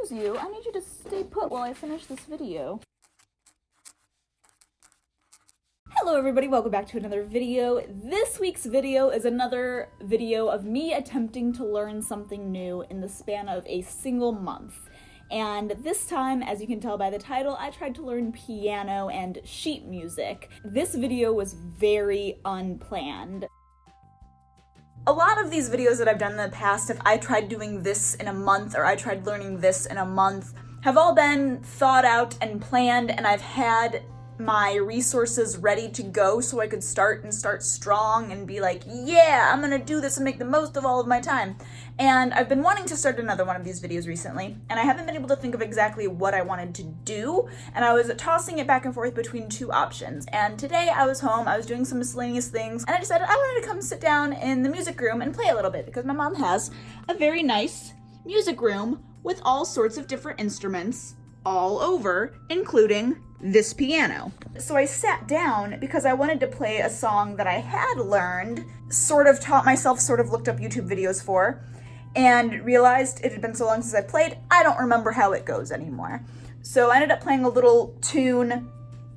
Excuse you, I need you to stay put while I finish this video. Hello everybody, welcome back to another video. This week's video is another video of me attempting to learn something new in the span of a single month. And this time, as you can tell by the title, I tried to learn piano and sheet music. This video was very unplanned. A lot of these videos that I've done in the past, if I tried doing this in a month or I tried learning this in a month, have all been thought out and planned, and I've had my resources ready to go so I could start strong and be like, yeah, I'm gonna do this and make the most of all of my time. And I've been wanting to start another one of these videos recently, and I haven't been able to think of exactly what I wanted to do, and I was tossing it back and forth between two options. And today I was home, I was doing some miscellaneous things, and I decided I wanted to come sit down in the music room and play a little bit, because my mom has a very nice music room with all sorts of different instruments all over, including this piano. So I sat down because I wanted to play a song that I had learned, sort of taught myself, sort of looked up YouTube videos for, and realized it had been so long since I played, I don't remember how it goes anymore. So I ended up playing a little tune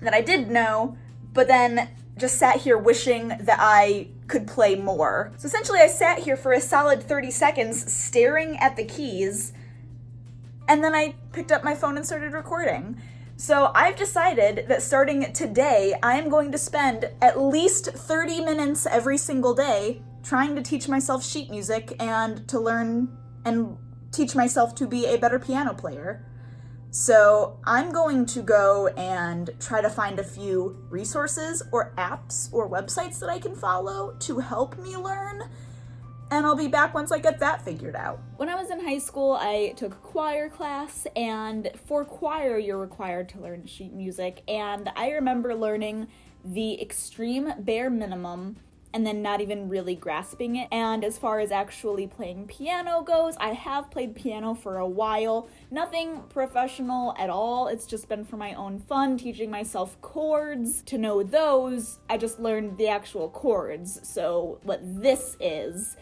that I did know, but then just sat here wishing that I could play more. So essentially I sat here for a solid 30 seconds staring at the keys, and then I picked up my phone and started recording. So I've decided that starting today, I am going to spend at least 30 minutes every single day trying to teach myself sheet music and to learn and teach myself to be a better piano player. So I'm going to go and try to find a few resources or apps or websites that I can follow to help me learn. And I'll be back once I get that figured out. When I was in high school, I took a choir class, and for choir, you're required to learn sheet music, and I remember learning the extreme bare minimum and then not even really grasping it. And as far as actually playing piano goes, I have played piano for a while. Nothing professional at all. It's just been for my own fun, teaching myself chords. To know those, I just learned the actual chords. So what this is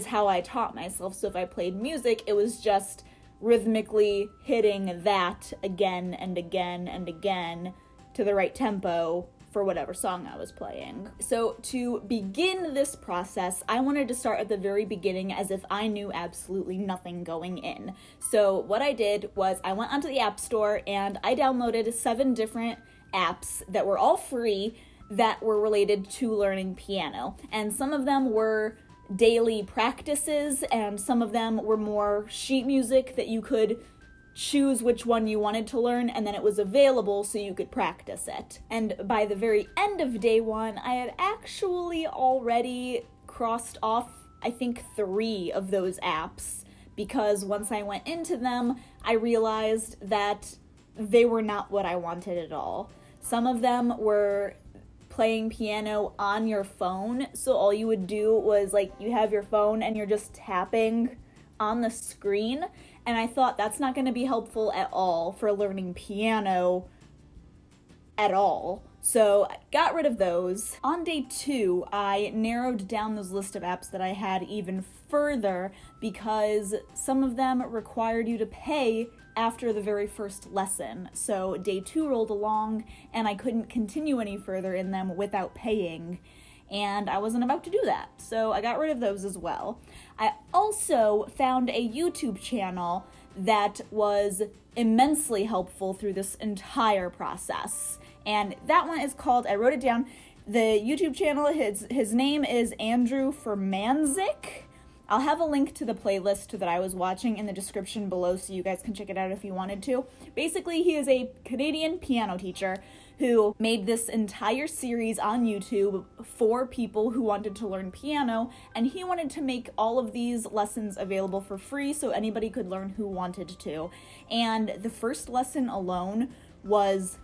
how I taught myself. So if I played music, it was just rhythmically hitting that again and again and again to the right tempo for whatever song I was playing. So to begin this process, I wanted to start at the very beginning as if I knew absolutely nothing going in. So what I did was I went onto the App Store and I downloaded 7 different apps that were all free that were related to learning piano. And some of them were daily practices, and some of them were more sheet music that you could choose which one you wanted to learn, and then it was available so you could practice it. And by the very end of day 1, I had actually already crossed off, I think, 3 of those apps, because once I went into them, I realized that they were not what I wanted at all. Some of them were playing piano on your phone, so all you would do was, like, you have your phone and you're just tapping on the screen, and I thought that's not going to be helpful at all for learning piano at all. So I got rid of those. On day 2, I narrowed down those list of apps that I had even further because some of them required you to pay after the very first lesson. So day 2 rolled along and I couldn't continue any further in them without paying, and I wasn't about to do that. So I got rid of those as well. I also found a YouTube channel that was immensely helpful through this entire process. And that one is called, I wrote it down, the YouTube channel, his name is Andrew Furmanzik. I'll have a link to the playlist that I was watching in the description below so you guys can check it out if you wanted to. Basically, he is a Canadian piano teacher who made this entire series on YouTube for people who wanted to learn piano, and he wanted to make all of these lessons available for free so anybody could learn who wanted to. And the first lesson alone was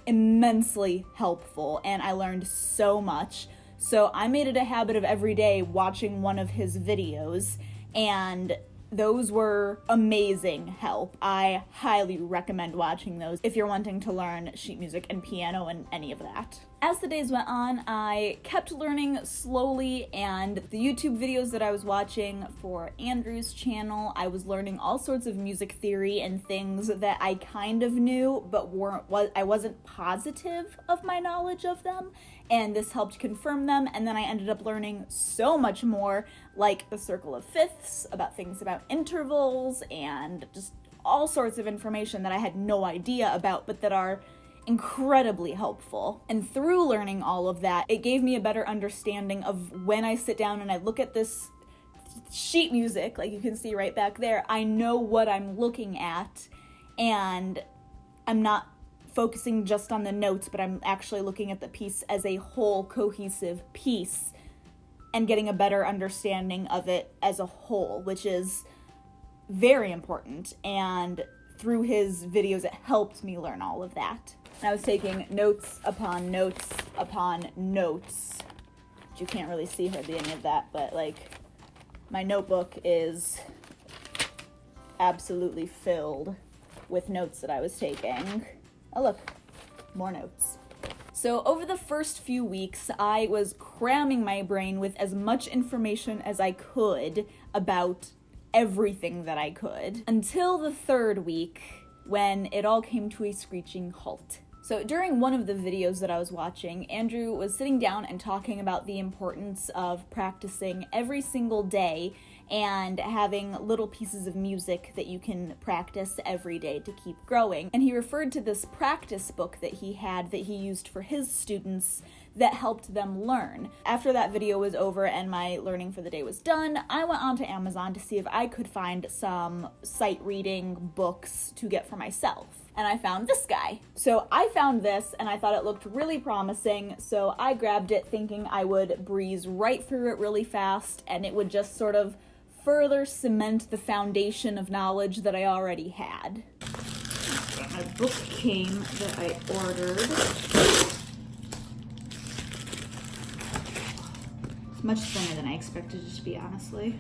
immensely helpful, and I learned so much. So I made it a habit of every day watching one of his videos, and those were amazing help. I highly recommend watching those if you're wanting to learn sheet music and piano and any of that. As the days went on, I kept learning slowly, and the YouTube videos that I was watching for Andrew's channel, I was learning all sorts of music theory and things that I kind of knew, but I wasn't positive of my knowledge of them, and this helped confirm them. And then I ended up learning so much more, like the circle of fifths, about things about intervals, and just all sorts of information that I had no idea about, but that are incredibly helpful. And through learning all of that, it gave me a better understanding of when I sit down and I look at this sheet music, like you can see right back there, I know what I'm looking at, and I'm not focusing just on the notes, but I'm actually looking at the piece as a whole cohesive piece and getting a better understanding of it as a whole, which is very important. And through his videos, it helped me learn all of that. I was taking notes upon notes upon notes. You can't really see hardly any of that, but like my notebook is absolutely filled with notes that I was taking. Oh look, more notes. So over the first few weeks, I was cramming my brain with as much information as I could about everything that I could, until the third week when it all came to a screeching halt. So during one of the videos that I was watching, Andrew was sitting down and talking about the importance of practicing every single day and having little pieces of music that you can practice every day to keep growing. And he referred to this practice book that he had that he used for his students that helped them learn. After that video was over and my learning for the day was done, I went onto Amazon to see if I could find some sight reading books to get for myself. And I found this guy. So I found this and I thought it looked really promising, so I grabbed it thinking I would breeze right through it really fast and it would just sort of further cement the foundation of knowledge that I already had. My book came that I ordered. It's much thinner than I expected it to be, honestly.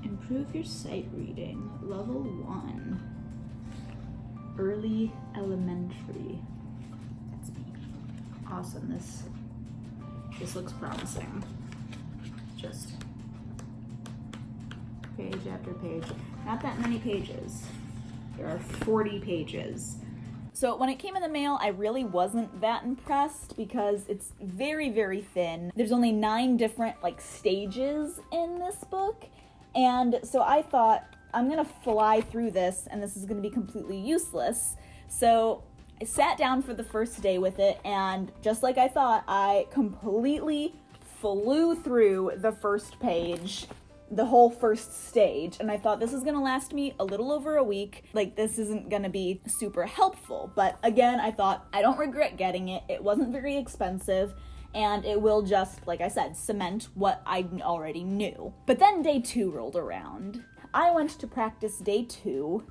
Improve your sight reading, level 1. Early elementary. That's me. Awesome. This looks promising. Just page after page. Not that many pages. There are 40 pages. So when it came in the mail, I really wasn't that impressed because it's very, very thin. There's only 9 different stages in this book. And so I thought, I'm gonna fly through this and this is gonna be completely useless. So I sat down for the first day with it, and just like I thought, I completely flew through the first page, the whole first stage, and I thought this is gonna last me a little over a week. This isn't gonna be super helpful, but again, I thought I don't regret getting it. It wasn't very expensive, and it will just, like I said, cement what I already knew. But then day 2 rolled around. I went to practice day 2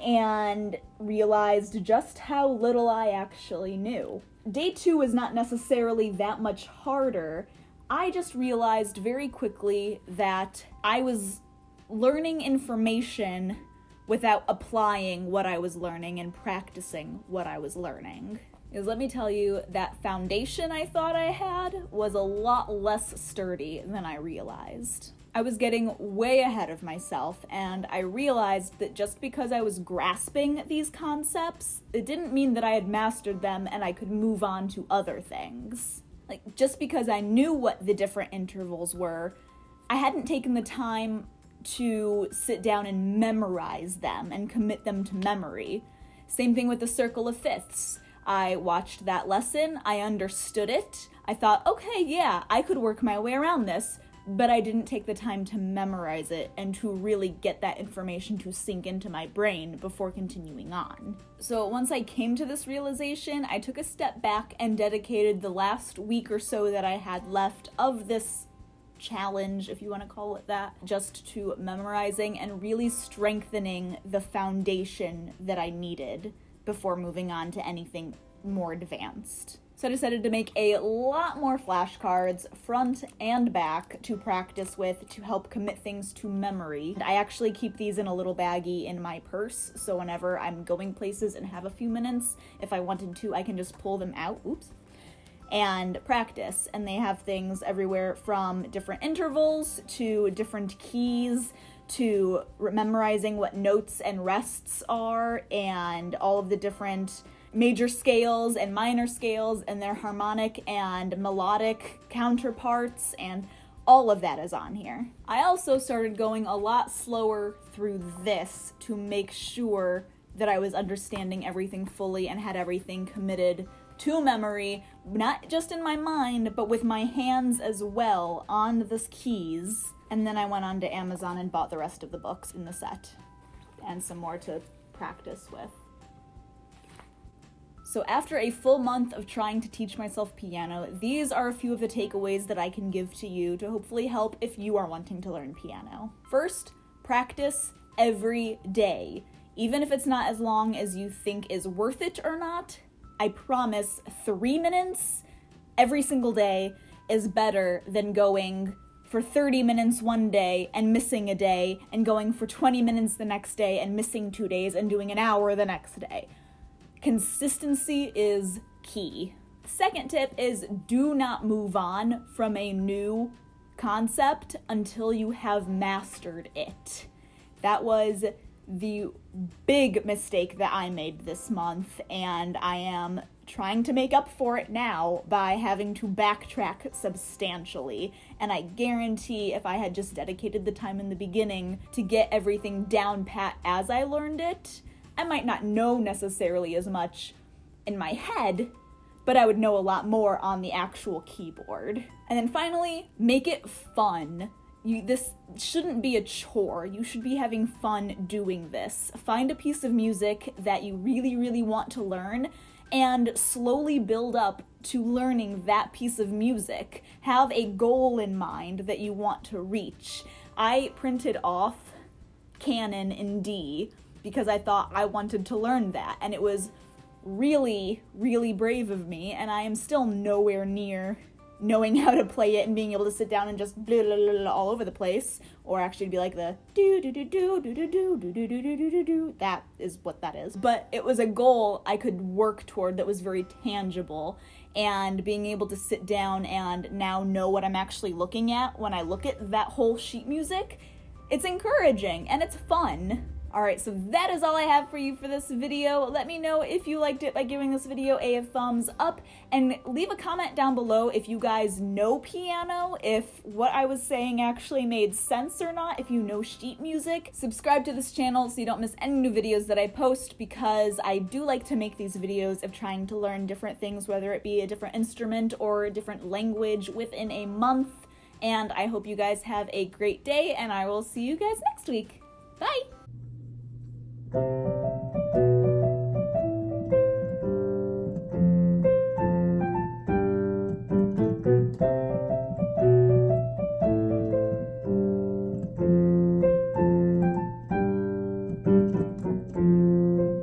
and realized just how little I actually knew. Day 2 was not necessarily that much harder. I just realized very quickly that I was learning information without applying what I was learning and practicing what I was learning. Because let me tell you, that foundation I thought I had was a lot less sturdy than I realized. I was getting way ahead of myself, and I realized that just because I was grasping these concepts, it didn't mean that I had mastered them and I could move on to other things. Just because I knew what the different intervals were, I hadn't taken the time to sit down and memorize them and commit them to memory. Same thing with the circle of fifths. I watched that lesson, I understood it, I thought, okay, yeah, I could work my way around this, but I didn't take the time to memorize it and to really get that information to sink into my brain before continuing on. So once I came to this realization, I took a step back and dedicated the last week or so that I had left of this challenge, if you want to call it that, just to memorizing and really strengthening the foundation that I needed before moving on to anything more advanced. So I decided to make a lot more flashcards, front and back, to practice with to help commit things to memory. And I actually keep these in a little baggie in my purse, so whenever I'm going places and have a few minutes, if I wanted to, I can just pull them out, and practice. And they have things everywhere from different intervals to different keys to memorizing what notes and rests are, and all of the different major scales and minor scales and their harmonic and melodic counterparts, and all of that is on here. I also started going a lot slower through this to make sure that I was understanding everything fully and had everything committed to memory, not just in my mind, but with my hands as well on the keys. And then I went on to Amazon and bought the rest of the books in the set and some more to practice with. So after a full month of trying to teach myself piano, these are a few of the takeaways that I can give to you to hopefully help if you are wanting to learn piano. First, practice every day. Even if it's not as long as you think is worth it or not, I promise 3 minutes every single day is better than going for 30 minutes one day and missing a day, and going for 20 minutes the next day and missing 2 days and doing an hour the next day. Consistency is key. Second tip is do not move on from a new concept until you have mastered it. That was the big mistake that I made this month, and I am trying to make up for it now by having to backtrack substantially. And I guarantee if I had just dedicated the time in the beginning to get everything down pat as I learned it, I might not know necessarily as much in my head, but I would know a lot more on the actual keyboard. And then finally, make it fun. This shouldn't be a chore. You should be having fun doing this. Find a piece of music that you really, really want to learn and slowly build up to learning that piece of music. Have a goal in mind that you want to reach. I printed off Canon in D because I thought I wanted to learn that, and it was really, really brave of me, and I am still nowhere near knowing how to play it and being able to sit down and just blah, blah, blah, blah, all over the place, or actually be like the do do do do do do do do do do do do do. That is what that is. But it was a goal I could work toward that was very tangible, and being able to sit down and now know what I'm actually looking at when I look at that whole sheet music, it's encouraging and it's fun. Alright, so that is all I have for you for this video. Let me know if you liked it by giving this video a thumbs up, and leave a comment down below if you guys know piano, if what I was saying actually made sense or not, if you know sheet music. Subscribe to this channel so you don't miss any new videos that I post, because I do like to make these videos of trying to learn different things, whether it be a different instrument or a different language within a month. And I hope you guys have a great day, and I will see you guys next week. Bye!